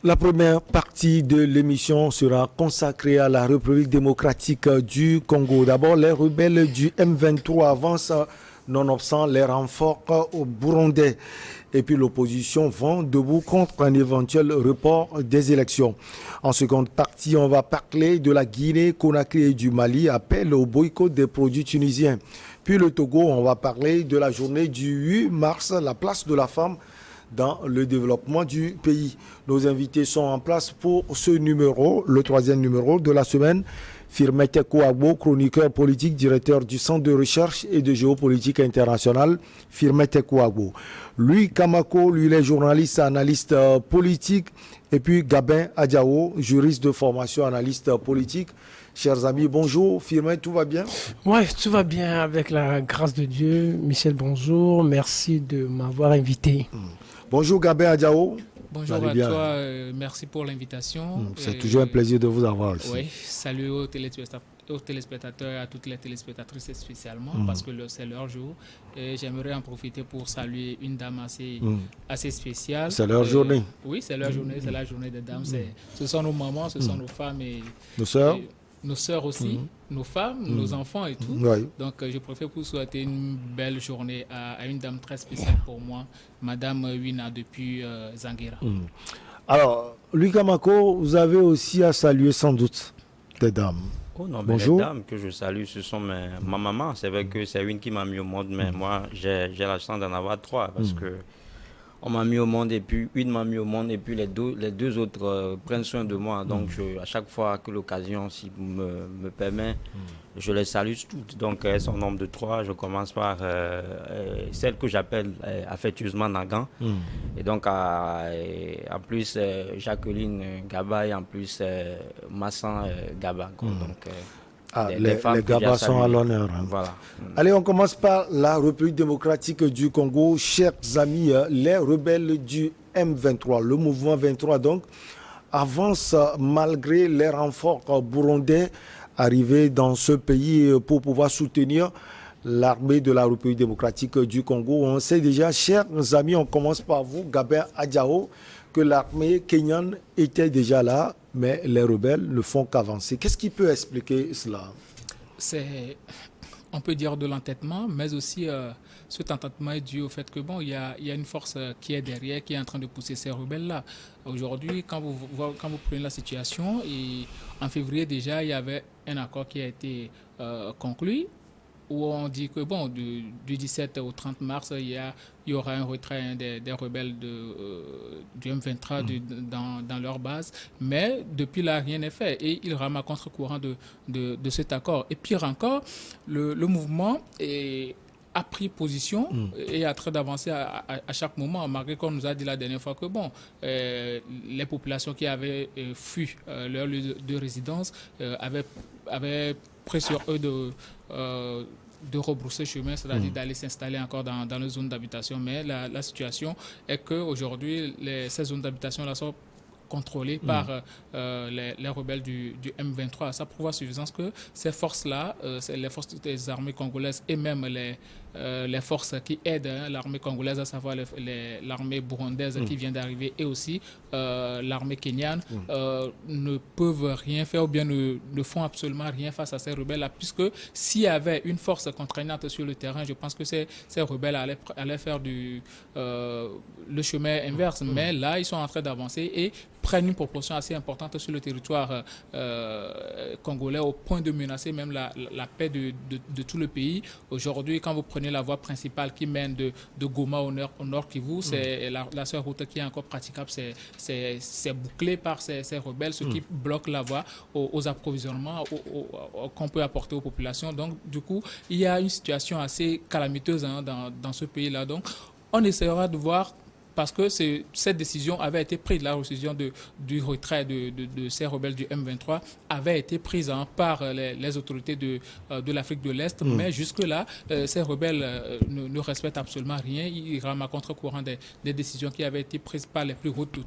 La première partie de l'émission sera consacrée à la République démocratique du Congo. D'abord, les rebelles du M23 avancent nonobstant les renforts au Burundais. Et puis l'opposition vont debout contre un éventuel report des élections. En seconde partie, on va parler de la Guinée, Conakry et du Mali, appel au boycott des produits tunisiens. Puis le Togo, on va parler de la journée du 8 mars, la place de la femme dans le développement du pays. Nos invités sont en place pour ce numéro, le troisième numéro de la semaine. Firmete Kouagbo, chroniqueur politique, directeur du Centre de recherche et de géopolitique internationale, Firmete Kouagbo. Louis Kamako, lui, il est journaliste, analyste politique. Et puis Gabin Adjao, juriste de formation, analyste politique. Chers amis, bonjour. Firmete, tout va bien? Oui, tout va bien avec la grâce de Dieu. Michel, bonjour. Merci de m'avoir invité. Bonjour Gabin Adjao. Bonjour à toi, merci pour l'invitation. C'est toujours un plaisir de vous avoir ici. Oui, salut aux téléspectateurs et à toutes les téléspectatrices spécialement parce que c'est leur jour. Et j'aimerais en profiter pour saluer une dame assez spéciale. C'est leur journée. Oui, c'est leur journée, c'est la journée des dames. Ce sont nos mamans, ce sont nos femmes et nos sœurs. Nos sœurs aussi, nos femmes, nos enfants et tout. Oui. Donc, je préfère vous souhaiter une belle journée à une dame très spéciale pour moi, Madame Wina depuis Zanguera. Alors, Louis Kamako, vous avez aussi à saluer sans doute des dames. Oh non, bonjour. Les dames que je salue, ce sont ma maman. C'est vrai que c'est une qui m'a mis au monde, mais moi, j'ai la chance d'en avoir trois parce que on m'a mis au monde et puis une m'a mis au monde et puis les deux autres prennent soin de moi. Donc à chaque fois que l'occasion me permet, je les salue toutes. Donc elles sont au nombre de trois. Je commence par celle que j'appelle affectueusement Nagan. Et donc en plus Jacqueline Gaba et en plus Massan Gaba. Donc, les Gabas sont à l'honneur. Hein. Voilà. Allez, on commence par la République démocratique du Congo. Chers amis, les rebelles du M23, le mouvement 23 donc, avance malgré les renforts burundais arrivés dans ce pays pour pouvoir soutenir l'armée de la République démocratique du Congo. On sait déjà, chers amis, on commence par vous, Gabin Adjao, que l'armée kenyane était déjà là, mais les rebelles ne font qu'avancer. Qu'est-ce qui peut expliquer cela? On peut dire de l'entêtement, mais aussi cet entêtement est dû au fait que il y a une force qui est derrière, qui est en train de pousser ces rebelles-là. Aujourd'hui, quand vous prenez la situation, et en février déjà, il y avait un accord qui a été conclu, où on dit que du 17 au 30 mars, il y aura un retrait des rebelles du M23 dans leur base. Mais depuis là, rien n'est fait. Et il rame à contre-courant de cet accord. Et pire encore, le mouvement a pris position et a train d'avancer à chaque moment, malgré qu'on nous a dit la dernière fois que les populations qui avaient fui leur lieu de résidence avaient pris sur eux de rebrousser chemin, c'est-à-dire d'aller s'installer encore dans les zones d'habitation. Mais la situation est qu'aujourd'hui, ces zones d'habitation-là sont contrôlées par les rebelles du M23. Ça prouve à suffisance que ces forces-là, les forces des armées congolaises et même les forces qui aident l'armée congolaise, à savoir l'armée burundaise qui vient d'arriver et aussi l'armée kenyane, ne peuvent rien faire ou bien ne font absolument rien face à ces rebelles-là, puisque s'il y avait une force contraignante sur le terrain, je pense que ces rebelles allaient faire le chemin inverse. Mais là, ils sont en train d'avancer et prennent une proportion assez importante sur le territoire congolais au point de menacer même la paix de tout le pays. Aujourd'hui, quand vous prenez la voie principale qui mène de Goma au nord Kivu, c'est la seule route qui est encore praticable, c'est bouclé par ces rebelles, ce qui bloque la voie aux approvisionnements qu'on peut apporter aux populations. Donc, du coup, il y a une situation assez calamiteuse dans ce pays-là. Donc, on essaiera de voir, parce que cette décision avait été prise, la décision du retrait de ces rebelles du M23 avait été prise par les autorités de l'Afrique de l'Est, mais jusque-là, ces rebelles ne respectent absolument rien. Ils rament à contre-courant des décisions qui avaient été prises par les plus hautes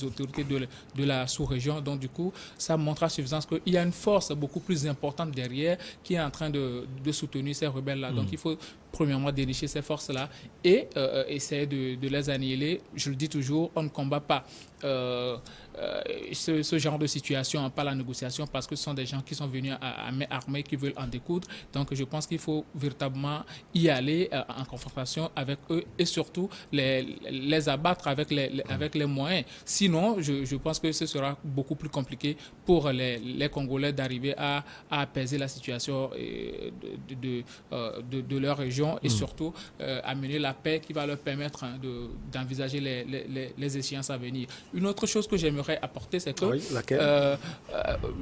autorités de la sous-région. Donc, du coup, ça montre à suffisance qu'il y a une force beaucoup plus importante derrière qui est en train de soutenir ces rebelles-là. Donc, il faut premièrement dénicher ces forces-là et essayer de les annihiler. Je le dis toujours, on ne combat pas ce genre de situation par la négociation parce que ce sont des gens qui sont venus à main armée, qui veulent en découdre. Donc je pense qu'il faut véritablement y aller en confrontation avec eux et surtout les abattre avec les moyens. Sinon, je pense que ce sera beaucoup plus compliqué pour les Congolais d'arriver à apaiser la situation de leur région et surtout amener la paix qui va leur permettre d'envisager les échéances à venir. Une autre chose que j'aimerais apporter, c'est que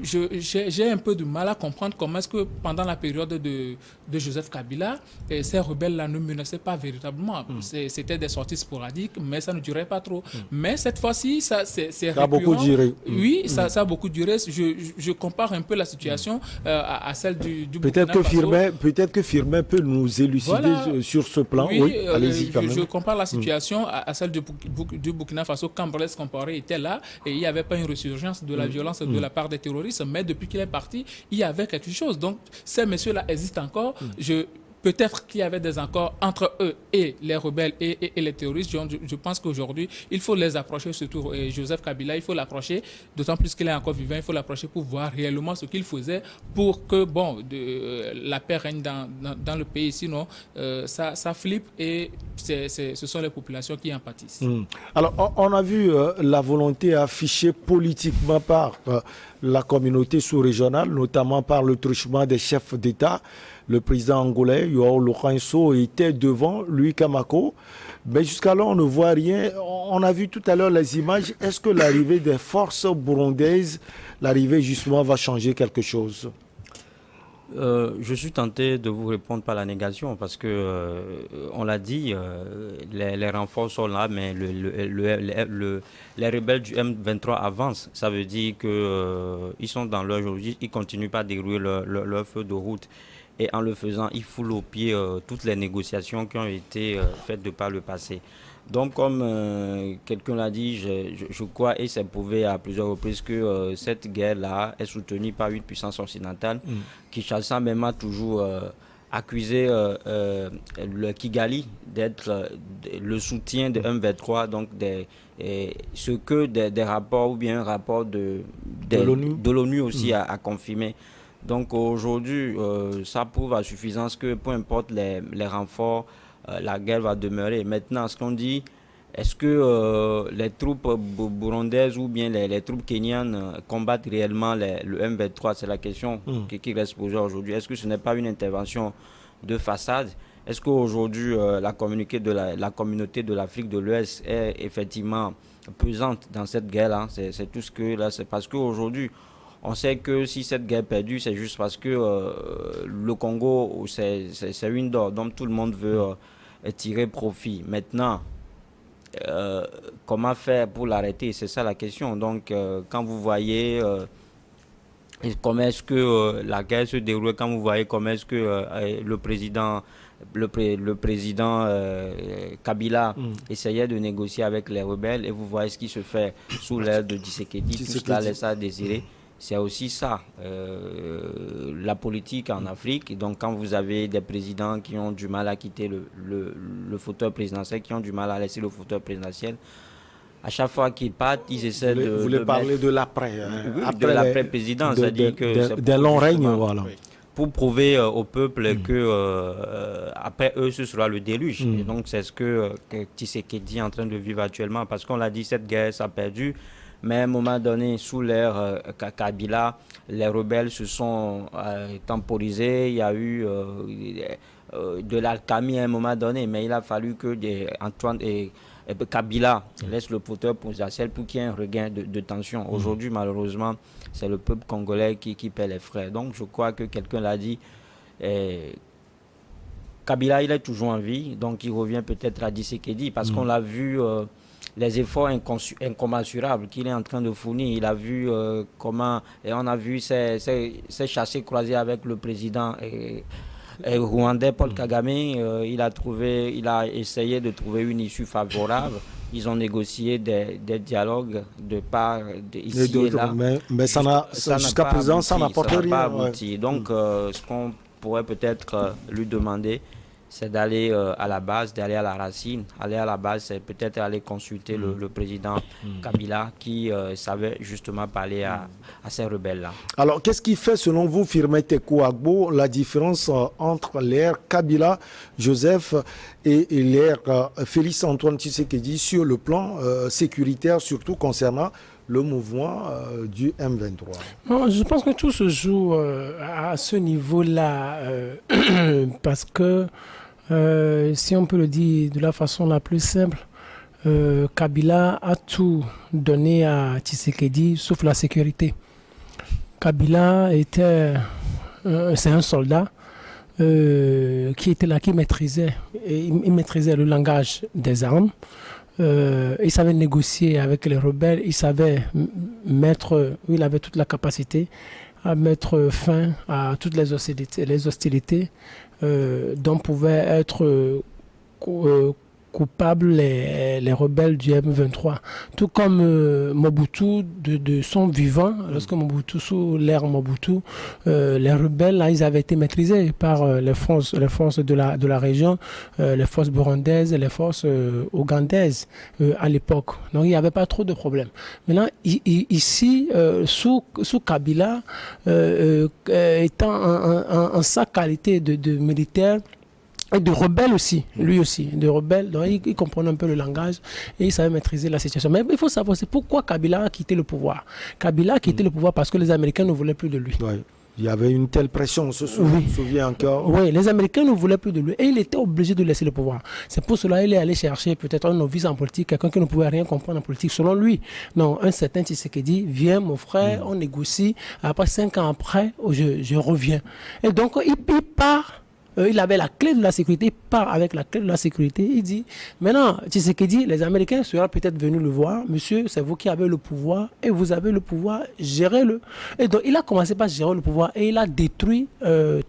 j'ai un peu de mal à comprendre comment est-ce que pendant la période de Joseph Kabila, ces rebelles-là ne menaçaient pas véritablement. C'était des sorties sporadiques, mais ça ne durait pas trop. Mais cette fois-ci, c'est récurrent. Ça a beaucoup duré. Oui, ça a beaucoup duré. Je compare un peu la situation à celle du Peut-être que Firmin peut nous élucider sur ce plan. Oui, allez-y quand même. Je compare la situation à celle du Burkina Faso quand Blaise Compaoré était là et il n'y avait pas une résurgence de la violence de la part des terroristes, mais depuis qu'il est parti, il y avait quelque chose. Donc, ces messieurs-là existent encore. Peut-être qu'il y avait des accords entre eux et les rebelles et les terroristes. Je pense qu'aujourd'hui, il faut les approcher, surtout Joseph Kabila, il faut l'approcher, d'autant plus qu'il est encore vivant, il faut l'approcher pour voir réellement ce qu'il faisait pour que la paix règne dans le pays. Sinon, ça flippe et ce sont les populations qui en pâtissent. Alors, on a vu la volonté affichée politiquement par la communauté sous-régionale, notamment par le truchement des chefs d'État. Le président angolais, Joao Lourenço, était devant, Louis Kamako. Mais jusqu'à là, on ne voit rien. On a vu tout à l'heure les images. Est-ce que l'arrivée des forces burundaises, l'arrivée justement, va changer quelque chose? Je suis tenté de vous répondre par la négation parce que, on l'a dit, les renforts sont là, mais les rebelles du M23 avancent. Ça veut dire qu'ils sont dans leur logique, ils ne continuent pas à dérouler leur feu de route. Et en le faisant, ils foulent au pied toutes les négociations qui ont été faites de par le passé. Donc, comme quelqu'un l'a dit, je crois et c'est prouvé à plusieurs reprises que cette guerre-là est soutenue par une puissance occidentale qui, Kinshasa même, a toujours accusé le Kigali d'être le soutien de M23, donc ce que des rapports ou bien un rapport de l'ONU aussi a confirmé. Donc aujourd'hui, ça prouve à suffisance que peu importe les renforts, la guerre va demeurer. Maintenant, ce qu'on dit, est-ce que les troupes burundaises ou bien les troupes kenyanes combattent réellement le M23? C'est la question qui reste posée aujourd'hui. Est-ce que ce n'est pas une intervention de façade? Est-ce qu'aujourd'hui, la communauté de l'Afrique de l'Ouest est effectivement pesante dans cette guerre-là? C'est tout ce que là, c'est parce qu'aujourd'hui, on sait que si cette guerre est perdue, c'est juste parce que le Congo, c'est une d'or, donc tout le monde veut tirer profit. Maintenant, comment faire pour l'arrêter? C'est ça la question. Donc, quand vous voyez comment est-ce que la guerre se déroule, quand vous voyez comment est-ce que le président Kabila essayait de négocier avec les rebelles et vous voyez ce qui se fait sous l'ère de Tshisekedi, tout cela laisse à désirer. C'est aussi ça, la politique en Afrique. Et donc, quand vous avez des présidents qui ont du mal à quitter le fauteuil présidentiel, qui ont du mal à laisser le fauteuil présidentiel, à chaque fois qu'ils partent, ils essaient Vous voulez parler de l'après, de l'après-président, c'est-à-dire que d'un long règne, voilà. Pour prouver au peuple que après eux, ce sera le déluge. Et donc, c'est ce que Tshisekedi est en train de vivre actuellement, parce qu'on l'a dit, cette guerre s'est perdue. Mais à un moment donné, sous l'ère Kabila, les rebelles se sont temporisés. Il y a eu de l'alchimie à un moment donné, mais il a fallu que Antoine et Kabila laissent le fauteuil présidentiel pour qu'il y ait un regain de tension. Aujourd'hui, malheureusement, c'est le peuple congolais qui paie les frais. Donc, je crois que quelqu'un l'a dit. Kabila, il est toujours en vie, donc il revient peut-être à Tshisekedi, parce qu'on l'a vu... les efforts incommensurables qu'il est en train de fournir. Il a vu comment, et on a vu ces chassés croisés avec le président rwandais Paul Kagame. Il a essayé de trouver une issue favorable. Ils ont négocié des dialogues de part ici et là. Mais jusqu'à présent, ça n'apporte rien. Donc, ce qu'on pourrait peut-être lui demander, c'est d'aller à la base, d'aller à la racine. Aller à la base, c'est peut-être aller consulter le président Kabila qui savait justement parler à ces rebelles-là. Alors, qu'est-ce qui fait, selon vous, Firmin Tekou Agbo, la différence entre l'ère Kabila, Joseph, et l'ère Félix-Antoine Tshisekedi sur le plan sécuritaire, surtout concernant le mouvement du M23? Non, je pense que tout se joue à ce niveau-là parce que, si on peut le dire de la façon la plus simple, Kabila a tout donné à Tshisekedi sauf la sécurité. Kabila c'est un soldat qui était là, qui maîtrisait, il maîtrisait le langage des armes. Il savait négocier avec les rebelles, il savait il avait toute la capacité à mettre fin à toutes les hostilités dont pouvaient être coupables les rebelles du M23. Tout comme Mobutu, de son vivant, lorsque Mobutu, sous l'ère Mobutu, les rebelles, là, ils avaient été maîtrisés par les forces de la région, les forces burundaises et les forces ougandaises à l'époque. Donc il n'y avait pas trop de problèmes. Maintenant, ici, sous Kabila, étant en sa qualité de militaire, et de rebelles aussi, lui aussi, de rebelles. Donc il comprenait un peu le langage et il savait maîtriser la situation. Mais il faut savoir, c'est pourquoi Kabila a quitté le pouvoir. Kabila a quitté le pouvoir parce que les Américains ne voulaient plus de lui. Ouais. Il y avait une telle pression, on se souvient encore. Oui, les Américains ne voulaient plus de lui et il était obligé de laisser le pouvoir. C'est pour cela qu'il est allé chercher peut-être un novice en politique, quelqu'un qui ne pouvait rien comprendre en politique, selon lui. Non, un certain Tshisekedi, viens mon frère, on négocie, après 5 ans après, je reviens. Et donc il part. Il avait la clé de la sécurité, il part avec la clé de la sécurité, il dit, maintenant, Tshisekedi, les Américains seraient peut-être venus le voir, monsieur, c'est vous qui avez le pouvoir, et vous avez le pouvoir, gérez-le. Et donc, il a commencé par gérer le pouvoir, et il a détruit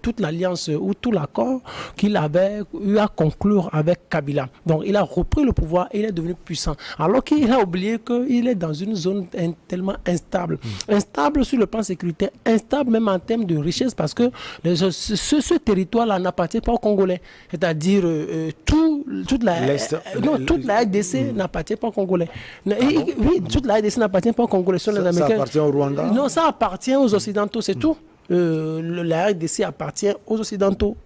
toute l'alliance, ou tout l'accord qu'il avait eu à conclure avec Kabila. Donc, il a repris le pouvoir, et il est devenu puissant. Alors qu'il a oublié qu'il est dans une zone tellement instable. Instable sur le plan sécuritaire, instable même en termes de richesse, parce que ce territoire-là n'appartient pas aux Congolais. C'est-à-dire toute la RDC n'appartient pas aux Congolais. Oui, toute la RDC n'appartient pas aux Congolais. Ça appartient au Rwanda? Non, ça appartient aux Occidentaux, c'est tout. La RDC appartient aux Occidentaux,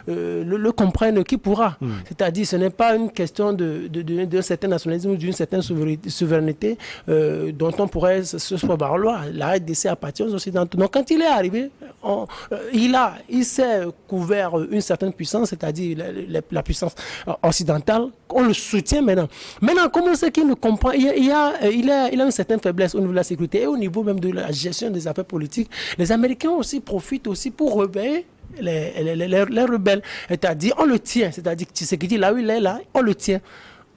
le comprennent qui pourra. C'est-à-dire ce n'est pas une question d'un certain nationalisme ou d'une certaine souveraineté dont on pourrait se valoir. La RDC appartient aux Occidentaux. Donc quand il est arrivé, il s'est couvert une certaine puissance, c'est-à-dire la puissance occidentale. On le soutient maintenant. Maintenant, comment c'est qu'il ne comprend? Il a une certaine faiblesse au niveau de la sécurité et au niveau même de la gestion des affaires politiques. Les Américains aussi profitent aussi pour réveiller les rebelles. C'est-à-dire, on le tient. C'est-à-dire, Tshisekedi, là où il est, là, on le tient.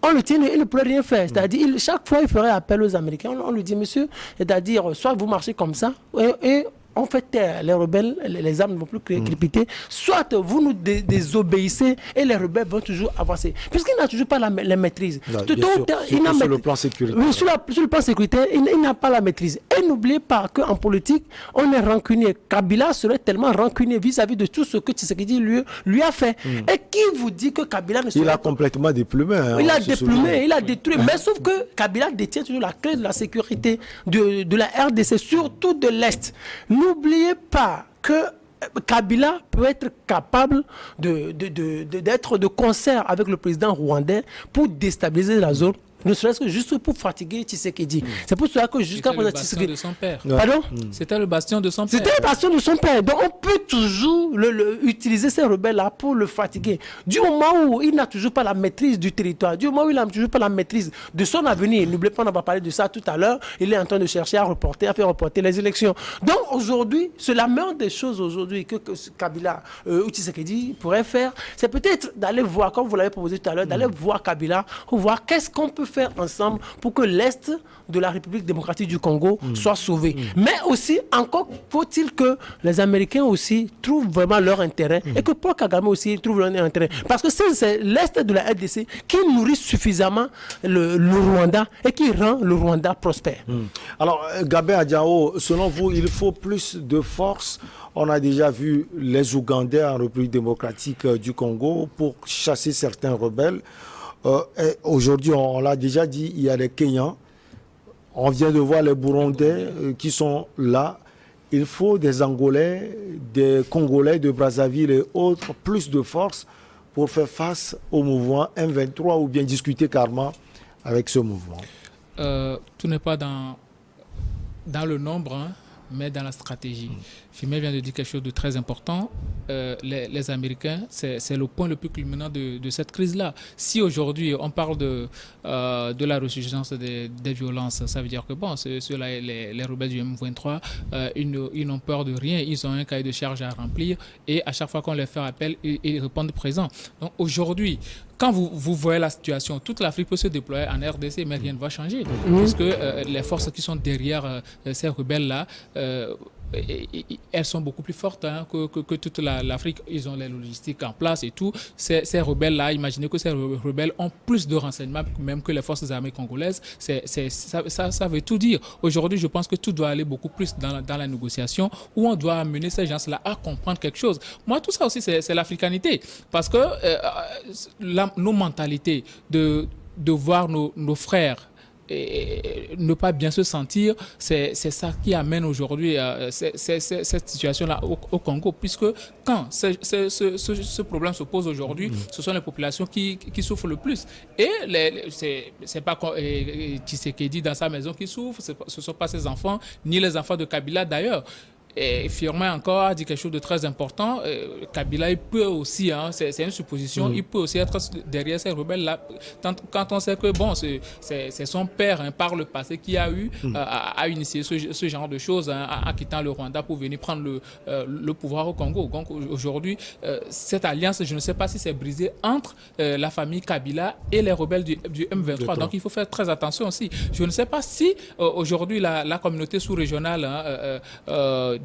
On le tient, il ne peut rien faire. C'est-à-dire, chaque fois, il ferait appel aux Américains. On lui dit, monsieur, c'est-à-dire, soit vous marchez comme ça, et on fait taire les rebelles, les armes ne vont plus crépiter, soit vous nous désobéissez et les rebelles vont toujours avancer. Puisqu'il n'a toujours pas la maîtrise. Sur le plan sécuritaire. Oui, sur le plan sécuritaire, il n'a pas la maîtrise. Et n'oubliez pas qu'en politique, on est rancunier. Kabila serait tellement rancunier vis-à-vis de tout ce que Tshisekedi lui a fait. Et qui vous dit que Kabila ne serait pas... Il a complètement déplumé. Il a déplumé, il a détruit. Mais sauf que Kabila détient toujours la clé de la sécurité de la RDC, surtout de l'Est. N'oubliez pas que Kabila peut être capable d'être de concert avec le président rwandais pour déstabiliser la zone, ne serait-ce que juste pour fatiguer Tshisekedi. C'est pour cela que jusqu'à présent Tshisekedi... de son père. Pardon? C'était le bastion de son père. C'était le bastion de son père. Donc on peut toujours utiliser ces rebelles-là pour le fatiguer. Du moment où il n'a toujours pas la maîtrise du territoire, du moment où il n'a toujours pas la maîtrise de son avenir, n'oubliez pas, on va parler de ça tout à l'heure, il est en train de chercher à faire reporter les élections. Donc aujourd'hui, c'est la meilleure des choses aujourd'hui que Kabila ou Tshisekedi pourrait faire, c'est peut-être d'aller voir, comme vous l'avez proposé tout à l'heure, d'aller voir Kabila, pour voir qu'est-ce qu'on peut faire faire ensemble pour que l'Est de la République démocratique du Congo soit sauvé. Mais aussi, encore faut-il que les Américains aussi trouvent vraiment leur intérêt et que Paul Kagame aussi trouve leur intérêt. Parce que c'est l'Est de la RDC qui nourrit suffisamment le Rwanda et qui rend le Rwanda prospère. Alors, Gabé Adjao, selon vous, il faut plus de force. On a déjà vu les Ougandais en République démocratique du Congo pour chasser certains rebelles. Aujourd'hui, on l'a déjà dit, il y a les Kenyans. On vient de voir les Burundais qui sont là. Il faut des Angolais, des Congolais de Brazzaville et autres, plus de force pour faire face au mouvement M23 ou bien discuter carrément avec ce mouvement. Tout n'est pas dans le nombre, hein, mais dans la stratégie. Fimé vient de dire quelque chose de très important. Les Américains, c'est le point le plus culminant de cette crise-là. Si aujourd'hui on parle de la ressurgence des violences, ça veut dire que bon, ceux-là, les rebelles du M23, ils n'ont peur de rien. Ils ont un cahier de charge à remplir et à chaque fois qu'on leur fait appel, ils répondent présent. Donc aujourd'hui, quand vous voyez la situation, toute l'Afrique peut se déployer en RDC, mais rien ne va changer. Puisque les forces qui sont derrière ces rebelles-là, elles sont beaucoup plus fortes hein, que toute l'Afrique. Ils ont les logistiques en place et tout. Ces rebelles-là, imaginez que ces rebelles ont plus de renseignements même que les forces armées congolaises. Ça veut tout dire. Aujourd'hui, je pense que tout doit aller beaucoup plus dans la négociation où on doit amener ces gens-là à comprendre quelque chose. Moi, tout ça aussi, c'est l'africanité. Parce que nos mentalités de voir nos frères et ne pas bien se sentir, c'est ça qui amène aujourd'hui cette situation-là au Congo, puisque quand ce problème se pose aujourd'hui, ce sont les populations qui souffrent le plus. Et c'est pas Tshisekedi dans sa maison qui souffre, ce ne sont pas ses enfants, ni les enfants de Kabila d'ailleurs. Et Firmin encore a dit quelque chose de très important. Kabila, il peut aussi, hein, c'est une supposition, il peut aussi être derrière ces rebelles-là. Quand on sait que bon, c'est son père hein, par le passé qui a eu à initier ce genre de choses hein, en quittant le Rwanda pour venir prendre le pouvoir au Congo. Donc aujourd'hui, cette alliance, je ne sais pas si c'est brisé entre la famille Kabila et les rebelles du M23. Donc il faut faire très attention aussi. Je ne sais pas si aujourd'hui la communauté sous-régionale hein,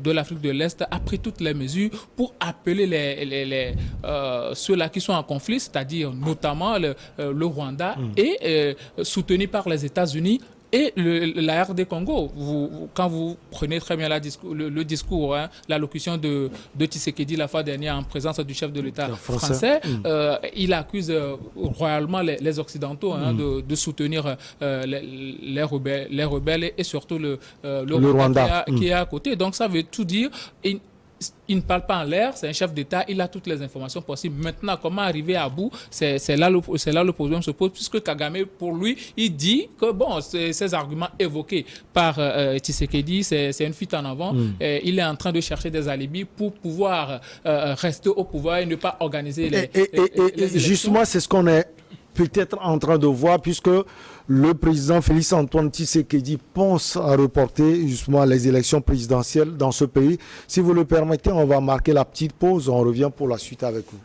de l'Afrique de l'Est a pris toutes les mesures pour appeler ceux-là qui sont en conflit, c'est-à-dire notamment le Rwanda et soutenu par les États-Unis et la RD Congo. Quand vous prenez très bien le discours, hein, l'allocution de Tshisekedi la fois dernière en présence du chef de l'État français, il accuse royalement les Occidentaux hein, de soutenir les rebelles et surtout le Rwanda qui est à côté. Donc ça veut tout dire. Il ne parle pas en l'air, c'est un chef d'État, il a toutes les informations possibles. Maintenant, comment arriver à bout, c'est là le problème se pose, puisque Kagame, pour lui, il dit que bon, ces arguments évoqués par Tshisekedi, c'est une fuite en avant. Il est en train de chercher des alibis pour pouvoir rester au pouvoir et ne pas organiser les élections. Justement, c'est ce qu'on est peut-être en train de voir, puisque le président Félix Antoine Tshisekedi pense à reporter justement les élections présidentielles dans ce pays. Si vous le permettez, on va marquer la petite pause. On revient pour la suite avec vous.